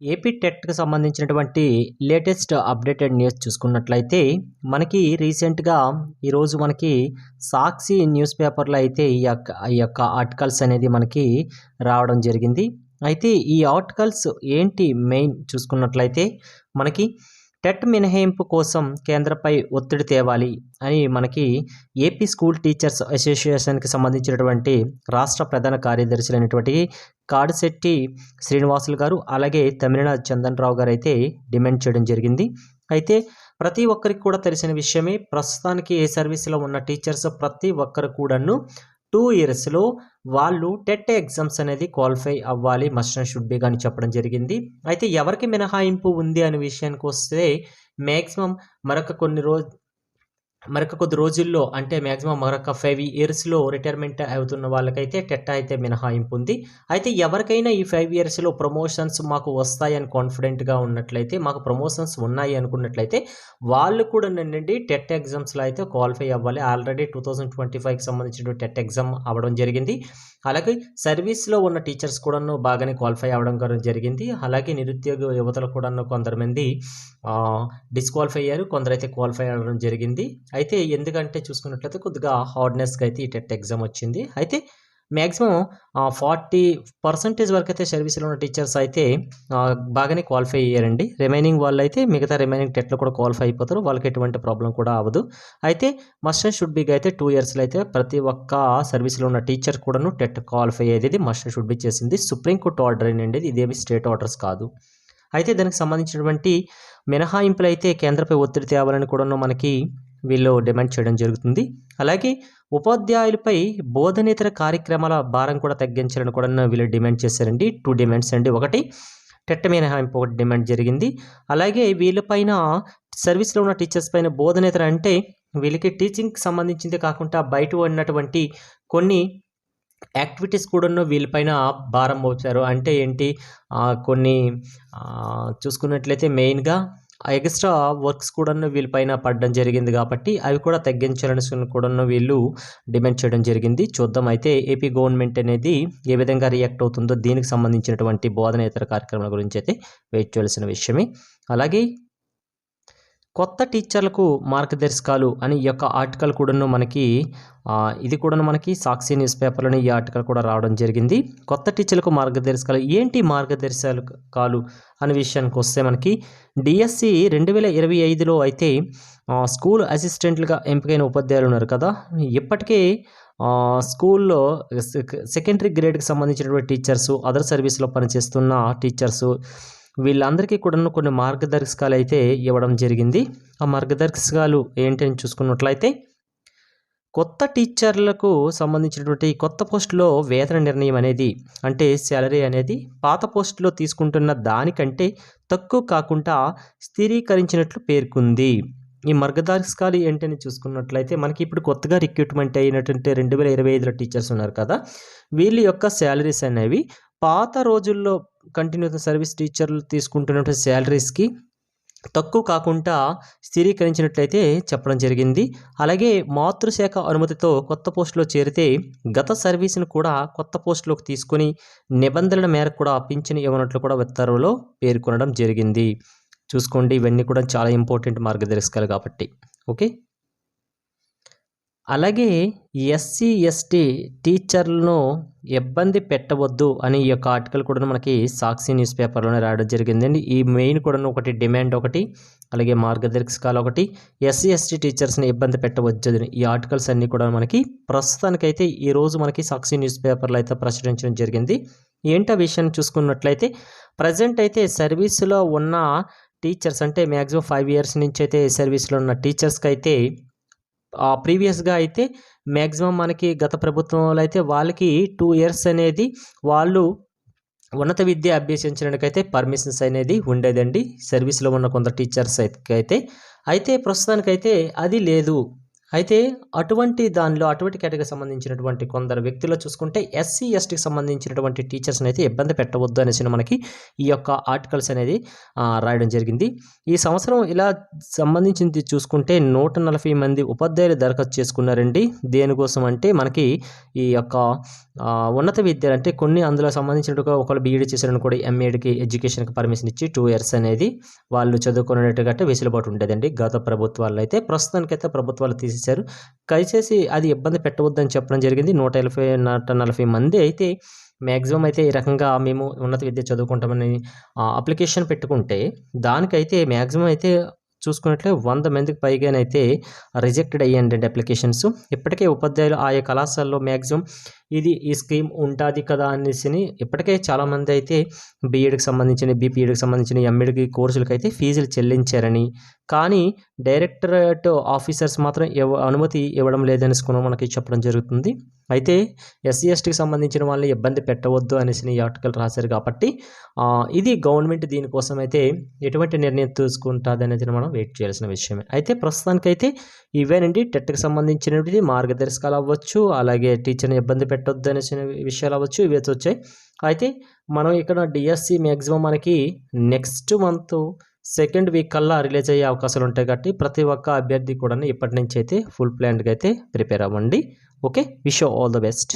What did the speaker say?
AP టెట్‌కి సంబంధించినటువంటి latest updated news చూసుకున్నట్లయితే, మనకి రీసెంట్‌గా ఈరోజు మనకి 'సాక్షి' న్యూస్ పేపర్‌లో అయితే ఈ యొక్క ఆర్టికల్స్ అనేది మనకి రావడం జరిగింది. అయితే ఈ ఆర్టికల్స్ ఏంటి మెయిన్ చూసుకున్నట్లయితే, మనకి టెట్ మినహాయింపు కోసం కేంద్రంపై ఒత్తిడి తేవాలి అని మనకి ఏపీ స్కూల్ టీచర్స్ అసోసియేషన్‌కి సంబంధించినటువంటి రాష్ట్ర ప్రధాన కార్యదర్శులైనటువంటి కాడిశెట్టి శ్రీనివాసులు గారు, అలాగే తమిళనాడు చందన్ రావు గారైతే డిమాండ్ చేయడం జరిగింది. అయితే ప్రతి ఒక్కరికి కూడా తెలిసిన విషయమే. ప్రస్తుతానికి ఏ సర్వీస్‌లో ఉన్న టీచర్స్ ప్రతి ఒక్కరు కూడాను 2 ఇయర్స్‌లో వాళ్ళు టెట్ ఎగ్జామ్స్ అనేది క్వాలిఫై అవ్వాలి. మస్ట్ అండ్ షుడ్ బీగా అని చెప్పడం జరిగింది. అయితే ఎవరికి మినహాయింపు ఉంది అనే విషయానికొస్తే మాక్సిమం మరొక కొద్ది రోజుల్లో అంటే మాక్సిమం మరొక 5 ఇయర్స్‌లో రిటైర్మెంట్ అవుతున్న వాళ్ళకైతే టెట్ అయితే మినహాయింపు ఉంది. అయితే ఎవరికైనా ఈ 5 ఇయర్స్‌లో ప్రమోషన్స్ మాకు వస్తాయని కాన్ఫిడెంట్‌గా ఉన్నట్లయితే, మాకు ప్రమోషన్స్ ఉన్నాయి అనుకున్నట్లయితే, వాళ్ళు కూడా నండి టెట్ ఎగ్జామ్స్‌లో అయితే క్వాలిఫై అవ్వాలి. ఆల్రెడీ 2025కి సంబంధించిన టెట్ ఎగ్జామ్ అవ్వడం జరిగింది. అలాగే సర్వీస్‌లో ఉన్న టీచర్స్ కూడాను బాగానే క్వాలిఫై అవ్వడం కూడా జరిగింది. అలాగే నిరుద్యోగ యువతలు కూడాను కొందరుమంది డిస్‌క్వాలిఫై అయ్యారు. కొందరైతే క్వాలిఫై అవ్వడం జరిగింది. అయితే ఎందుకంటే చూసుకున్నట్లయితే కొద్దిగా హార్డ్‌నెస్‌గా అయితే ఈ టెట్ ఎగ్జామ్ వచ్చింది. అయితే మాక్సిమం 40% వరకైతే సర్వీస్‌లో ఉన్న టీచర్స్ అయితే బాగానే క్వాలిఫై అయ్యారండి. రిమైనింగ్ వాళ్ళైతే మిగతా రిమైనింగ్ టెట్‌లో కూడా క్వాలిఫై అయిపోతారు. వాళ్ళకి ఎటువంటి ప్రాబ్లమ్ కూడా అవ్వదు. అయితే మస్ట్ అండ్ షుడ్ బీగా అయితే 2 ఇయర్స్‌లో అయితే ప్రతి ఒక్క సర్వీస్‌లో ఉన్న టీచర్ కూడాను టెట్ క్వాలిఫై అయ్యేది మస్ట్ అండ్ షుడ్ బీ చేసింది. సుప్రీం కోర్ట్ ఆర్డర్ అండి. ఇదేమి స్టేట్ ఆర్డర్స్ కాదు. అయితే దానికి సంబంధించినటువంటి మినహాయింపులైతే కేంద్రంపై ఒత్తిడి తేవాలని కూడాను మనకి వీళ్ళు డిమాండ్ చేయడం జరుగుతుంది. అలాగే ఉపాధ్యాయులపై బోధనేతర కార్యక్రమాల భారం కూడా తగ్గించాలని కూడాను వీళ్ళు డిమాండ్ చేశారండి. 2 డిమాండ్స్ అండి. ఒకటి టెట్ మినహాయింపు ఒకటి డిమాండ్ జరిగింది. అలాగే వీళ్ళపైన సర్వీస్‌లో ఉన్న టీచర్స్ పైన బోధనేతర అంటే వీళ్ళకి టీచింగ్‌కి సంబంధించిందే కాకుండా బయట ఉన్నటువంటి కొన్ని యాక్టివిటీస్ కూడాను వీళ్ళపైన భారం మోపారు. అంటే ఏంటి కొన్ని చూసుకున్నట్లయితే మెయిన్‌గా ఎక్స్‌ట్రా వర్క్స్ కూడాను వీళ్ళపైన పడడం జరిగింది కాబట్టి అవి కూడా తగ్గించాలని కూడాను వీళ్ళు డిమాండ్ చేయడం జరిగింది. చూద్దాం అయితే ఏపీ గవర్నమెంట్ అనేది ఏ విధంగా రియాక్ట్ అవుతుందో దీనికి సంబంధించినటువంటి బోధనేతర కార్యక్రమాల గురించి అయితే వెయిట్ చేయాల్సిన విషయమే. అలాగే కొత్త టీచర్లకు మార్గదర్శకాలు అని ఈ యొక్క ఆర్టికల్ కూడాను మనకి ఇది కూడాను మనకి సాక్షి న్యూస్ పేపర్‌లోనే ఈ ఆర్టికల్ కూడా రావడం జరిగింది. కొత్త టీచర్లకు మార్గదర్శకాలు ఏంటి మార్గదర్శకాలు అనే విషయానికొస్తే మనకి డిఎస్సి 2025లో అయితే స్కూల్ అసిస్టెంట్లుగా ఎంపికైన ఉపాధ్యాయులు ఉన్నారు కదా! ఇప్పటికే స్కూల్‌లో సెకండరీ గ్రేడ్‌కి సంబంధించినటువంటి టీచర్సు, అదర్ సర్వీస్‌లో పనిచేస్తున్న టీచర్సు వీళ్ళందరికీ కూడాను కొన్ని మార్గదర్శకాలు అయితే ఇవ్వడం జరిగింది. ఆ మార్గదర్శకాలు ఏంటని చూసుకున్నట్లయితే కొత్త టీచర్లకు సంబంధించినటువంటి కొత్త పోస్టులో వేతన నిర్ణయం అనేది అంటే సాలరీ అనేది పాత పోస్టులో తీసుకుంటున్న దానికంటే తక్కువ కాకుండా స్థిరీకరించినట్లు పేర్కొంది. ఈ మార్గదర్శకాలు ఏంటని చూసుకున్నట్లయితే మనకి ఇప్పుడు కొత్తగా రిక్రూట్మెంట్ అయినటువంటి 2025లో టీచర్స్ ఉన్నారు కదా! వీళ్ళ యొక్క సాలరీస్ అనేవి పాత రోజుల్లో కంటిన్యూగా సర్వీస్ టీచర్లు తీసుకుంటున్నటువంటి సాలరీస్‌కి తక్కువ కాకుండా స్థిరీకరించినట్లయితే చెప్పడం జరిగింది. అలాగే మాతృశాఖ అనుమతితో కొత్త పోస్టులో చేరితే గత సర్వీస్‌ని కూడా కొత్త పోస్టులోకి తీసుకొని నిబంధనల మేరకు కూడా పింఛను ఇవ్వనట్లు కూడా ఉత్తర్వులో పేర్కొనడం జరిగింది. చూసుకోండి ఇవన్నీ కూడా చాలా ఇంపార్టెంట్ మార్గదర్శకాలు కాబట్టి. ఓకే. అలాగే ఎస్సీ, ఎస్టీ టీచర్లను ఇబ్బంది పెట్టవద్దు అని ఈ యొక్క ఆర్టికల్ కూడా మనకి సాక్షి న్యూస్ పేపర్‌లోనే రాయడం జరిగిందండి. ఈ మెయిన్ కూడాను ఒకటి డిమాండ్ ఒకటి, అలాగే మార్గదర్శకాలు ఒకటి, ఎస్సీ, ఎస్టీ టీచర్స్‌ని ఇబ్బంది పెట్టవద్దని ఈ ఆర్టికల్స్ అన్నీ కూడా మనకి ప్రస్తుతానికైతే ఈరోజు మనకి సాక్షి న్యూస్ పేపర్‌లో అయితే ప్రచురించడం జరిగింది. ఏంటా విషయాన్ని చూసుకున్నట్లయితే ప్రెజెంట్ అయితే సర్వీస్‌లో ఉన్న టీచర్స్ అంటే మాక్సిమం 5 ఇయర్స్ నుంచి అయితే సర్వీస్‌లో ఉన్న టీచర్స్‌కైతే ప్రీవియస్‌గా అయితే మాక్సిమం మనకి గత ప్రభుత్వంలో అయితే వాళ్ళకి 2 ఇయర్స్ అనేది వాళ్ళు ఉన్నత విద్య అభ్యసించడానికైతే పర్మిషన్స్ అనేది ఉండేదండి. సర్వీస్‌లో ఉన్న కొందరు టీచర్స్ అయితే ప్రస్తుతానికైతే అది లేదు. అయితే అటువంటి కేటగిరీకి సంబంధించినటువంటి కొందరు వ్యక్తులు చూసుకుంటే ఎస్సీ, ఎస్టీకి సంబంధించినటువంటి టీచర్స్‌ని అయితే ఇబ్బంది పెట్టవద్దు అనేసి మనకి ఈ యొక్క ఆర్టికల్స్ అనేది రాయడం జరిగింది. ఈ సంవత్సరం ఇలా సంబంధించింది చూసుకుంటే 140 మంది ఉపాధ్యాయులు దరఖాస్తు చేసుకున్నారండి. దేనికోసం అంటే మనకి ఈ యొక్క ఉన్నత విద్యలు అంటే కొన్ని అందులో సంబంధించినట్టుగా ఒకళ్ళు బీఈడీ చేశారనుకోండి ఎంఏడ్‌కి ఎడ్యుకేషన్‌కి పర్మిషన్ ఇచ్చి 2 ఇయర్స్ అనేది వాళ్ళు చదువుకునేటట్టుగా అంటే వెసులుబాటు ఉండేదండి. గత ప్రభుత్వాల్లో అయితే. ప్రస్తుతానికైతే ప్రభుత్వాలు తీసేశారు. దయచేసి అది ఇబ్బంది పెట్టవద్దని చెప్పడం జరిగింది. 180, 140 మంది అయితే మాక్సిమం అయితే ఈ రకంగా మేము ఉన్నత విద్య చదువుకుంటామని అప్లికేషన్ పెట్టుకుంటే దానికైతే మాక్సిమం అయితే చూసుకున్నట్లే 100 మందికి పైగానైతే రిజెక్టెడ్ అయ్యాయంటండి అప్లికేషన్స్. ఇప్పటికే ఉపాధ్యాయులు ఆయా కళాశాలలో మాక్సిమం ఈ స్కీమ్ ఉంటాది కదా అనేసిని ఇప్పటికే చాలామంది అయితే బీఎడ్‌కి సంబంధించిన, బీపీఎడ్‌కి సంబంధించిన, ఎంఎడ్‌కి కోర్సులకైతే ఫీజులు చెల్లించారని, కానీ డైరెక్టరేట్ ఆఫీసర్స్ మాత్రం అనుమతి ఇవ్వడం లేదనేసి కూడా మనకి చెప్పడం జరుగుతుంది. అయితే ఎస్సీ, ఎస్టీకి సంబంధించిన వాళ్ళని ఇబ్బంది పెట్టవద్దు అనేసి ఈ ఆర్టికల్ రాశారు కాబట్టి ఇది గవర్నమెంట్ దీనికోసం అయితే ఎటువంటి నిర్ణయం తీసుకుంటాదనేది మనం వెయిట్ చేయాల్సిన విషయమే. అయితే ప్రస్తుతానికైతే ఇవేనండి టెట్‌కి సంబంధించినవి మార్గదర్శకాలు అవ్వచ్చు, అలాగే టీచర్‌ని ఇబ్బంది పెట్టొద్దు అనేసిన విషయాలు అవ్వచ్చు, ఇవి అయితే వచ్చాయి. అయితే మనం ఇక్కడ డిఎస్సి మ్యాక్సిమం మనకి నెక్స్ట్ మంత్ సెకండ్ వీక్ కల్లా రిలీజ్ అయ్యే అవకాశాలు ఉంటాయి కాబట్టి ప్రతి ఒక్క అభ్యర్థి కూడా ఇప్పటి నుంచి అయితే ఫుల్ ప్లాన్డ్‌గా అయితే ప్రిపేర్ అవ్వండి. Okay, wish you all the best.